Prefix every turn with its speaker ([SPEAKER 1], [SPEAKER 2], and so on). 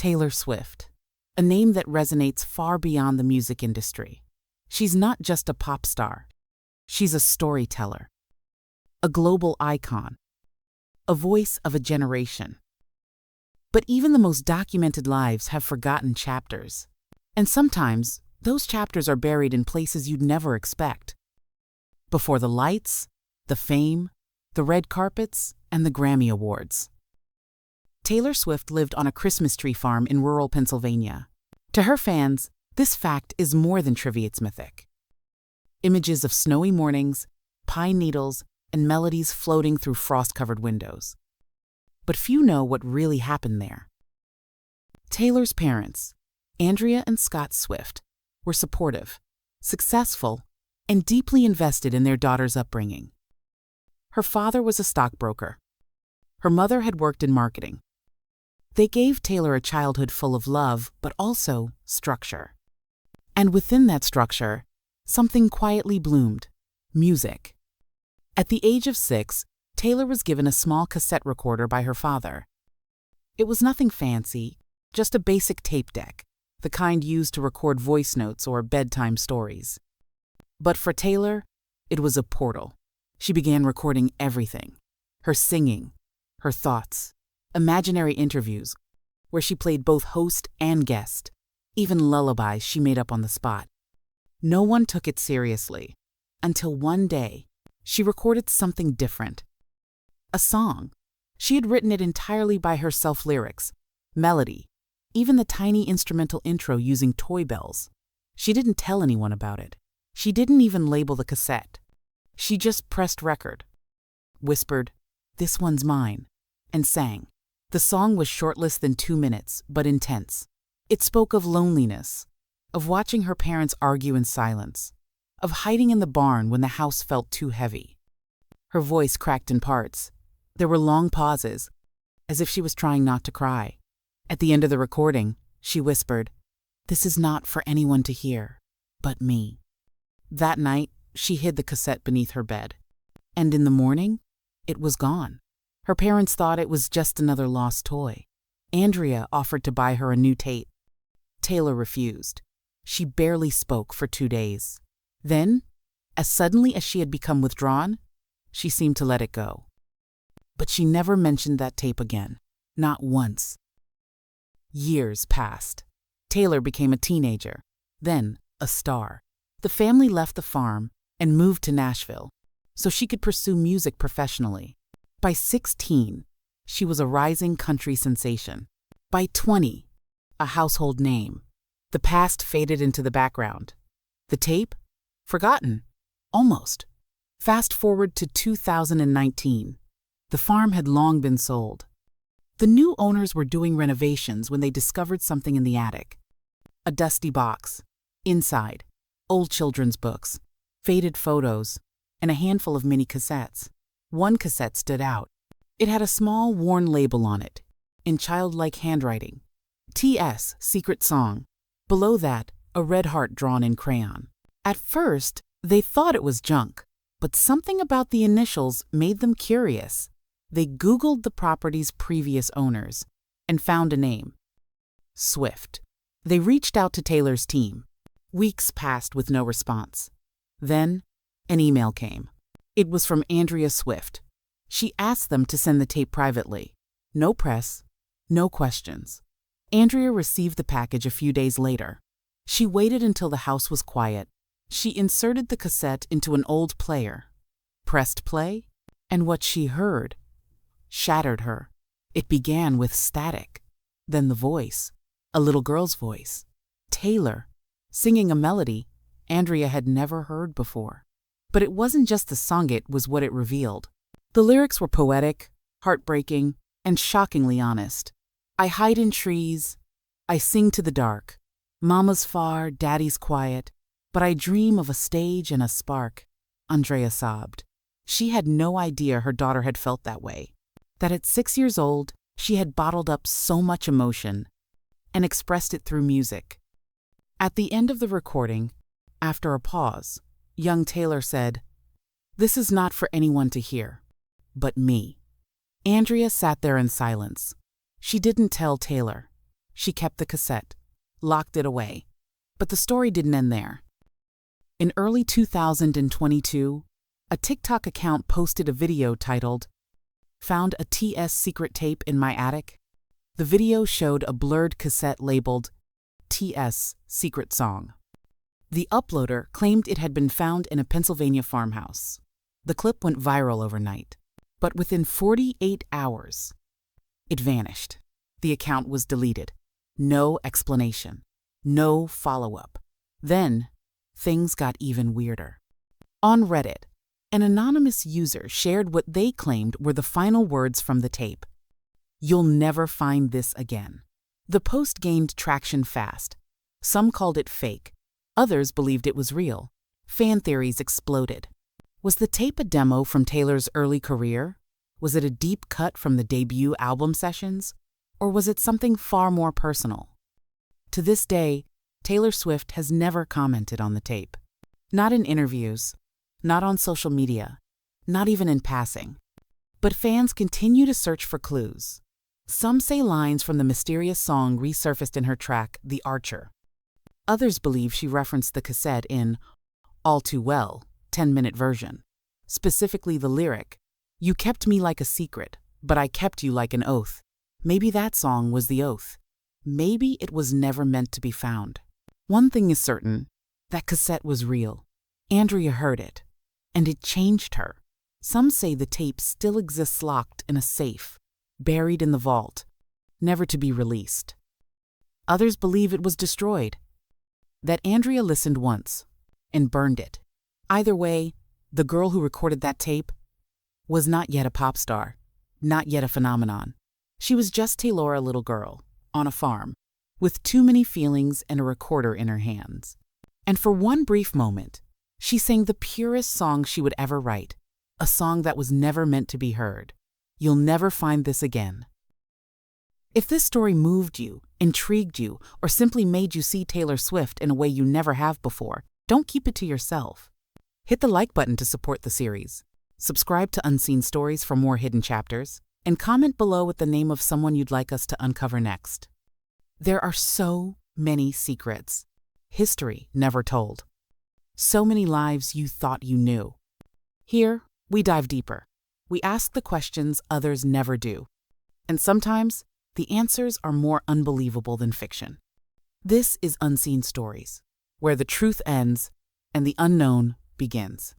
[SPEAKER 1] Taylor Swift, a name that resonates far beyond the music industry. She's not just a pop star. She's a storyteller, a global icon, a voice of a generation. But even the most documented lives have forgotten chapters. And sometimes, those chapters are buried in places you'd never expect. Before the lights, the fame, the red carpets, and the Grammy Awards. Taylor Swift lived on a Christmas tree farm in rural Pennsylvania. To her fans, this fact is more than trivia, it's mythic. Images of snowy mornings, pine needles, and melodies floating through frost-covered windows. But few know what really happened there. Taylor's parents, Andrea and Scott Swift, were supportive, successful, and deeply invested in their daughter's upbringing. Her father was a stockbroker. Her mother had worked in marketing. They gave Taylor a childhood full of love, but also structure. And within that structure, something quietly bloomed: music. At the age of 6, Taylor was given a small cassette recorder by her father. It was nothing fancy, just a basic tape deck, the kind used to record voice notes or bedtime stories. But for Taylor, it was a portal. She began recording everything: her singing, her thoughts, imaginary interviews, where she played both host and guest, even lullabies she made up on the spot. No one took it seriously, until one day, she recorded something different. A song. She had written it entirely by herself: lyrics, melody, even the tiny instrumental intro using toy bells. She didn't tell anyone about it. She didn't even label the cassette. She just pressed record, whispered, "This one's mine," and sang. The song was short, less than 2 minutes, but intense. It spoke of loneliness, of watching her parents argue in silence, of hiding in the barn when the house felt too heavy. Her voice cracked in parts. There were long pauses, as if she was trying not to cry. At the end of the recording, she whispered, "This is not for anyone to hear, but me." That night, she hid the cassette beneath her bed. And in the morning, it was gone. Her parents thought it was just another lost toy. Andrea offered to buy her a new tape. Taylor refused. She barely spoke for 2 days. Then, as suddenly as she had become withdrawn, she seemed to let it go. But she never mentioned that tape again. Not once. Years passed. Taylor became a teenager, then a star. The family left the farm and moved to Nashville so she could pursue music professionally. By 16, she was a rising country sensation. By 20, a household name. The past faded into the background. The tape? Forgotten. Almost. Fast forward to 2019. The farm had long been sold. The new owners were doing renovations when they discovered something in the attic. A dusty box. Inside, old children's books, faded photos, and a handful of mini cassettes. One cassette stood out. It had a small, worn label on it, in childlike handwriting. T.S. Secret Song. Below that, a red heart drawn in crayon. At first, they thought it was junk, but something about the initials made them curious. They Googled the property's previous owners and found a name: Swift. They reached out to Taylor's team. Weeks passed with no response. Then, an email came. It was from Andrea Swift. She asked them to send the tape privately. No press, no questions. Andrea received the package a few days later. She waited until the house was quiet. She inserted the cassette into an old player, pressed play, and what she heard shattered her. It began with static, then the voice, a little girl's voice, Taylor, singing a melody Andrea had never heard before. But it wasn't just the song, it was what it revealed. The lyrics were poetic, heartbreaking, and shockingly honest. I hide in trees, I sing to the dark. Mama's far, daddy's quiet, but I dream of a stage and a spark. Andrea sobbed. She had no idea her daughter had felt that way. That at 6 years old, she had bottled up so much emotion and expressed it through music. At the end of the recording, after a pause, young Taylor said, "This is not for anyone to hear, but me." Andrea sat there in silence. She didn't tell Taylor. She kept the cassette, locked it away. But the story didn't end there. In early 2022, a TikTok account posted a video titled, "Found a TS secret tape in my attic." The video showed a blurred cassette labeled TS Secret Song. The uploader claimed it had been found in a Pennsylvania farmhouse. The clip went viral overnight, but within 48 hours, it vanished. The account was deleted. No explanation. No follow-up. Then, things got even weirder. On Reddit, an anonymous user shared what they claimed were the final words from the tape. "You'll never find this again." The post gained traction fast. Some called it fake. Others believed it was real. Fan theories exploded. Was the tape a demo from Taylor's early career? Was it a deep cut from the debut album sessions? Or was it something far more personal? To this day, Taylor Swift has never commented on the tape. Not in interviews, not on social media, not even in passing. But fans continue to search for clues. Some say lines from the mysterious song resurfaced in her track, The Archer. Others believe she referenced the cassette in All Too Well, 10-minute version. Specifically the lyric, "You kept me like a secret, but I kept you like an oath." Maybe that song was the oath. Maybe it was never meant to be found. One thing is certain, that cassette was real. Andrea heard it, and it changed her. Some say the tape still exists locked in a safe, buried in the vault, never to be released. Others believe it was destroyed, that Andrea listened once and burned it. Either way, the girl who recorded that tape was not yet a pop star, not yet a phenomenon. She was just Taylor, a little girl, on a farm, with too many feelings and a recorder in her hands. And for one brief moment, she sang the purest song she would ever write, a song that was never meant to be heard. You'll never find this again. If this story moved you, intrigued you, or simply made you see Taylor Swift in a way you never have before, don't keep it to yourself. Hit the like button to support the series. Subscribe to Unseen Stories for more hidden chapters, and comment below with the name of someone you'd like us to uncover next. There are so many secrets. History never told. So many lives you thought you knew. Here, we dive deeper. We ask the questions others never do. And sometimes, the answers are more unbelievable than fiction. This is Unseen Stories, where the truth ends and the unknown begins.